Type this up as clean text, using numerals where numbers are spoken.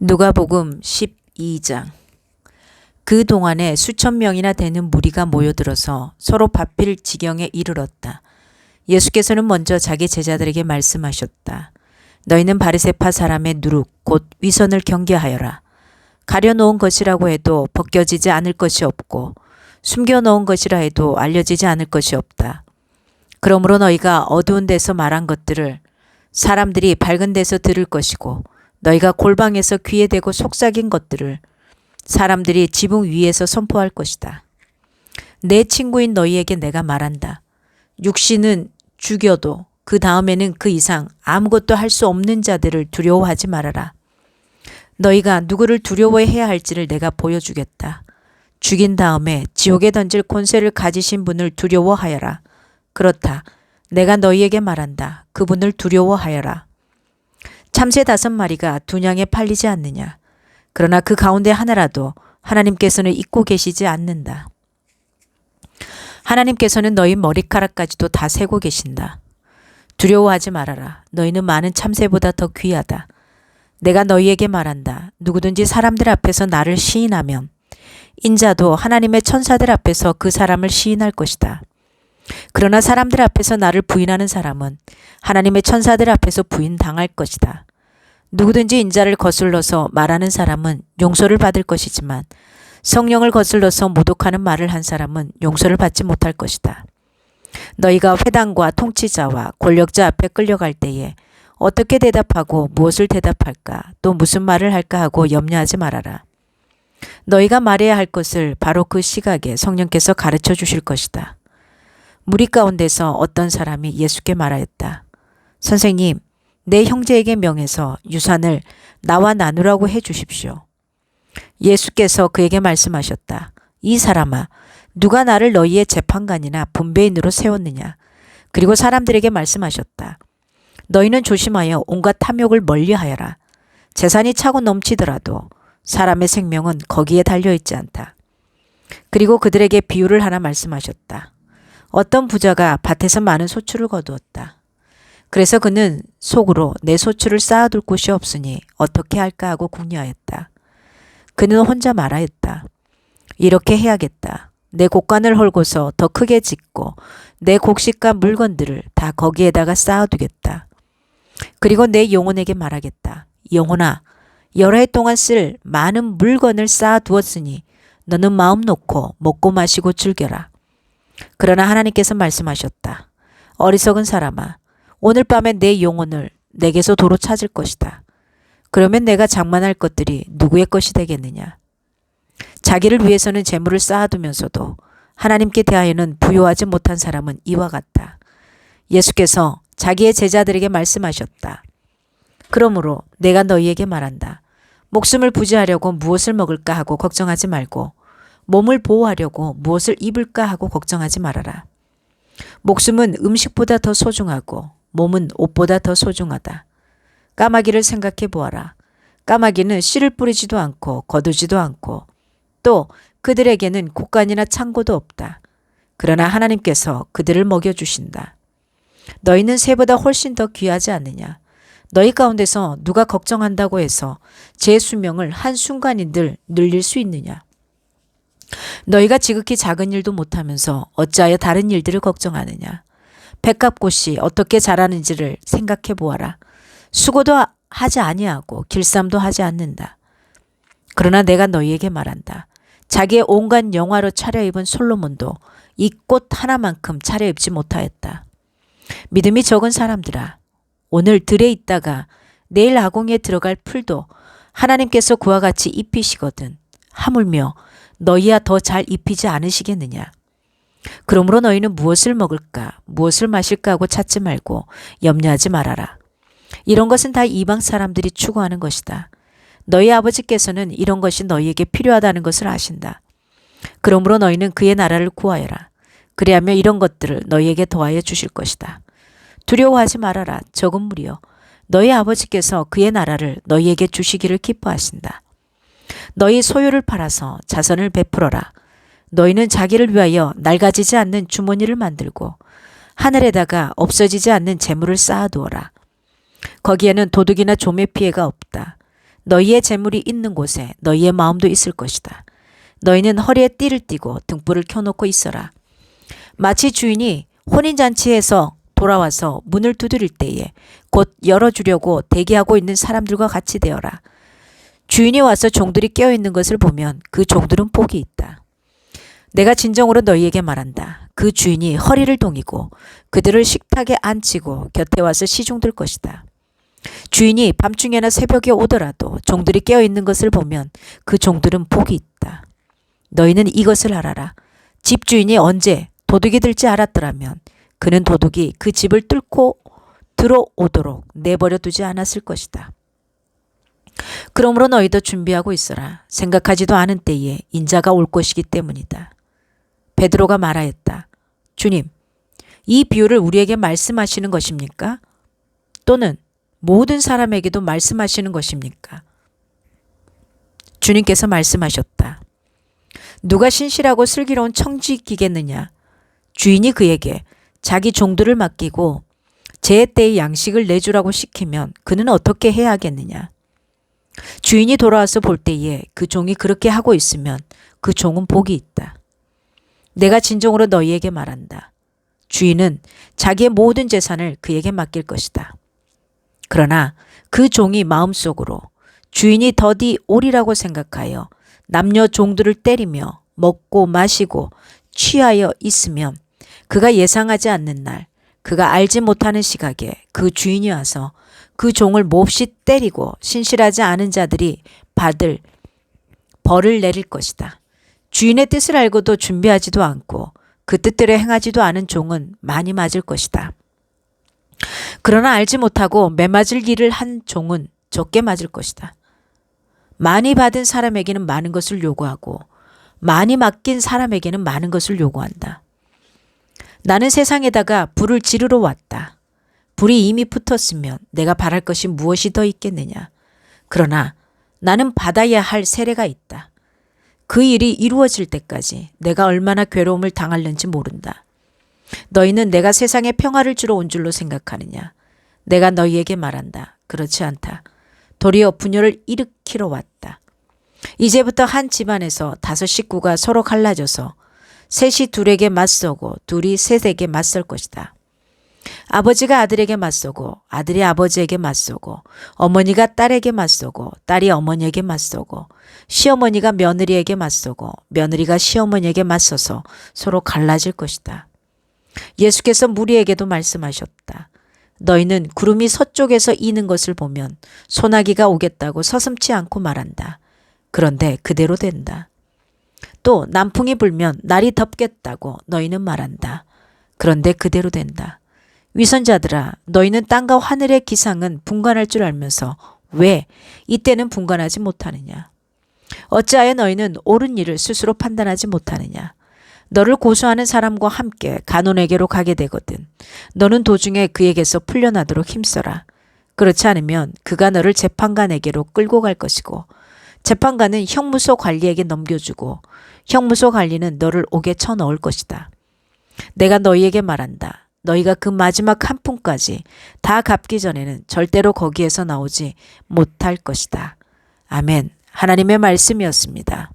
누가복음 12장. 그 동안에 수천 명이나 되는 무리가 모여들어서 서로 바뀔 지경에 이르렀다. 예수께서는 먼저 자기 제자들에게 말씀하셨다. 너희는 바리새파 사람의 누룩 곧 위선을 경계하여라. 가려놓은 것이라고 해도 벗겨지지 않을 것이 없고 숨겨놓은 것이라 해도 알려지지 않을 것이 없다. 그러므로 너희가 어두운 데서 말한 것들을 사람들이 밝은 데서 들을 것이고 너희가 골방에서 귀에 대고 속삭인 것들을 사람들이 지붕 위에서 선포할 것이다. 내 친구인 너희에게 내가 말한다. 육신은 죽여도 그 다음에는 그 이상 아무것도 할 수 없는 자들을 두려워하지 말아라. 너희가 누구를 두려워해야 할지를 내가 보여주겠다. 죽인 다음에 지옥에 던질 권세를 가지신 분을 두려워하여라. 그렇다. 내가 너희에게 말한다. 그분을 두려워하여라. 참새 5마리가 두냥에 팔리지 않느냐. 그러나 그 가운데 하나라도 하나님께서는 잊고 계시지 않는다. 하나님께서는 너희 머리카락까지도 다 세고 계신다. 두려워하지 말아라. 너희는 많은 참새보다 더 귀하다. 내가 너희에게 말한다. 누구든지 사람들 앞에서 나를 시인하면 인자도 하나님의 천사들 앞에서 그 사람을 시인할 것이다. 그러나 사람들 앞에서 나를 부인하는 사람은 하나님의 천사들 앞에서 부인당할 것이다. 누구든지 인자를 거슬러서 말하는 사람은 용서를 받을 것이지만 성령을 거슬러서 모독하는 말을 한 사람은 용서를 받지 못할 것이다. 너희가 회당과 통치자와 권력자 앞에 끌려갈 때에 어떻게 대답하고 무엇을 대답할까 또 무슨 말을 할까 하고 염려하지 말아라. 너희가 말해야 할 것을 바로 그 시각에 성령께서 가르쳐 주실 것이다. 무리 가운데서 어떤 사람이 예수께 말하였다. 선생님, 내 형제에게 명해서 유산을 나와 나누라고 해 주십시오. 예수께서 그에게 말씀하셨다. 이 사람아, 누가 나를 너희의 재판관이나 분배인으로 세웠느냐. 그리고 사람들에게 말씀하셨다. 너희는 조심하여 온갖 탐욕을 멀리하여라. 재산이 차고 넘치더라도 사람의 생명은 거기에 달려있지 않다. 그리고 그들에게 비유를 하나 말씀하셨다. 어떤 부자가 밭에서 많은 소출을 거두었다. 그래서 그는 속으로 내 소출을 쌓아둘 곳이 없으니 어떻게 할까 하고 궁리하였다. 그는 혼자 말하였다. 이렇게 해야겠다. 내 곡간을 헐고서 더 크게 짓고 내 곡식과 물건들을 다 거기에다가 쌓아두겠다. 그리고 내 영혼에게 말하겠다. 영혼아, 여러 해 동안 쓸 많은 물건을 쌓아두었으니 너는 마음 놓고 먹고 마시고 즐겨라. 그러나 하나님께서 말씀하셨다. 어리석은 사람아, 오늘 밤에 내 영혼을 내게서 도로 찾을 것이다. 그러면 내가 장만할 것들이 누구의 것이 되겠느냐. 자기를 위해서는 재물을 쌓아두면서도 하나님께 대하여는 부요하지 못한 사람은 이와 같다. 예수께서 자기의 제자들에게 말씀하셨다. 그러므로 내가 너희에게 말한다. 목숨을 부지하려고 무엇을 먹을까 하고 걱정하지 말고 몸을 보호하려고 무엇을 입을까 하고 걱정하지 말아라. 목숨은 음식보다 더 소중하고 몸은 옷보다 더 소중하다. 까마귀를 생각해 보아라. 까마귀는 씨를 뿌리지도 않고 거두지도 않고 또 그들에게는 곡간이나 창고도 없다. 그러나 하나님께서 그들을 먹여주신다. 너희는 새보다 훨씬 더 귀하지 않느냐. 너희 가운데서 누가 걱정한다고 해서 제 수명을 한순간인들 늘릴 수 있느냐. 너희가 지극히 작은 일도 못하면서 어찌하여 다른 일들을 걱정하느냐. 백합꽃이 어떻게 자라는지를 생각해 보아라. 수고도 하지 아니하고 길쌈도 하지 않는다. 그러나 내가 너희에게 말한다. 자기의 온갖 영화로 차려입은 솔로몬도 이 꽃 하나만큼 차려입지 못하였다. 믿음이 적은 사람들아, 오늘 들에 있다가 내일 아궁이에 들어갈 풀도 하나님께서 그와 같이 입히시거든. 하물며 너희야 더 잘 입히지 않으시겠느냐. 그러므로 너희는 무엇을 먹을까 무엇을 마실까 하고 찾지 말고 염려하지 말아라. 이런 것은 다 이방 사람들이 추구하는 것이다. 너희 아버지께서는 이런 것이 너희에게 필요하다는 것을 아신다. 그러므로 너희는 그의 나라를 구하여라. 그리하면 이런 것들을 너희에게 더하여 주실 것이다. 두려워하지 말아라. 적은 무리여. 너희 아버지께서 그의 나라를 너희에게 주시기를 기뻐하신다. 너희 소유를 팔아서 자선을 베풀어라. 너희는 자기를 위하여 낡아지지 않는 주머니를 만들고 하늘에다가 없어지지 않는 재물을 쌓아두어라. 거기에는 도둑이나 좀의 피해가 없다. 너희의 재물이 있는 곳에 너희의 마음도 있을 것이다. 너희는 허리에 띠를 띠고 등불을 켜놓고 있어라. 마치 주인이 혼인잔치에서 돌아와서 문을 두드릴 때에 곧 열어주려고 대기하고 있는 사람들과 같이 되어라. 주인이 와서 종들이 깨어있는 것을 보면 그 종들은 복이 있다. 내가 진정으로 너희에게 말한다. 그 주인이 허리를 동이고 그들을 식탁에 앉히고 곁에 와서 시중들 것이다. 주인이 밤중에나 새벽에 오더라도 종들이 깨어있는 것을 보면 그 종들은 복이 있다. 너희는 이것을 알아라. 집주인이 언제 도둑이 들지 알았더라면 그는 도둑이 그 집을 뚫고 들어오도록 내버려 두지 않았을 것이다. 그러므로 너희도 준비하고 있어라. 생각하지도 않은 때에 인자가 올 것이기 때문이다. 베드로가 말하였다. 주님, 이 비유를 우리에게 말씀하시는 것입니까? 또는 모든 사람에게도 말씀하시는 것입니까? 주님께서 말씀하셨다. 누가 신실하고 슬기로운 청지기겠느냐? 주인이 그에게 자기 종들을 맡기고 제때에 양식을 내주라고 시키면 그는 어떻게 해야 하겠느냐? 주인이 돌아와서 볼 때에 그 종이 그렇게 하고 있으면 그 종은 복이 있다. 내가 진정으로 너희에게 말한다. 주인은 자기의 모든 재산을 그에게 맡길 것이다. 그러나 그 종이 마음속으로 주인이 더디 오리라고 생각하여 남녀 종들을 때리며 먹고 마시고 취하여 있으면 그가 예상하지 않는 날, 그가 알지 못하는 시각에 그 주인이 와서 그 종을 몹시 때리고 신실하지 않은 자들이 받을 벌을 내릴 것이다. 주인의 뜻을 알고도 준비하지도 않고 그 뜻대로 행하지도 않은 종은 많이 맞을 것이다. 그러나 알지 못하고 매맞을 일을 한 종은 적게 맞을 것이다. 많이 받은 사람에게는 많은 것을 요구하고 많이 맡긴 사람에게는 많은 것을 요구한다. 나는 세상에다가 불을 지르러 왔다. 불이 이미 붙었으면 내가 바랄 것이 무엇이 더 있겠느냐. 그러나 나는 받아야 할 세례가 있다. 그 일이 이루어질 때까지 내가 얼마나 괴로움을 당할는지 모른다. 너희는 내가 세상에 평화를 주러 온 줄로 생각하느냐. 내가 너희에게 말한다. 그렇지 않다. 도리어 분열을 일으키러 왔다. 이제부터 한 집안에서 5 식구가 서로 갈라져서 셋이 둘에게 맞서고 둘이 셋에게 맞설 것이다. 아버지가 아들에게 맞서고 아들이 아버지에게 맞서고 어머니가 딸에게 맞서고 딸이 어머니에게 맞서고 시어머니가 며느리에게 맞서고 며느리가 시어머니에게 맞서서 서로 갈라질 것이다. 예수께서 무리에게도 말씀하셨다. 너희는 구름이 서쪽에서 이는 것을 보면 소나기가 오겠다고 서슴지 않고 말한다. 그런데 그대로 된다. 또 남풍이 불면 날이 덥겠다고 너희는 말한다. 그런데 그대로 된다. 위선자들아, 너희는 땅과 하늘의 기상은 분간할 줄 알면서 왜 이때는 분간하지 못하느냐? 어찌하여 너희는 옳은 일을 스스로 판단하지 못하느냐? 너를 고소하는 사람과 함께 간원에게로 가게 되거든. 너는 도중에 그에게서 풀려나도록 힘써라. 그렇지 않으면 그가 너를 재판관에게로 끌고 갈 것이고 재판관은 형무소 관리에게 넘겨주고 형무소 관리는 너를 옥에 쳐넣을 것이다. 내가 너희에게 말한다. 너희가 그 마지막 한 푼까지 다 갚기 전에는 절대로 거기에서 나오지 못할 것이다. 아멘. 하나님의 말씀이었습니다.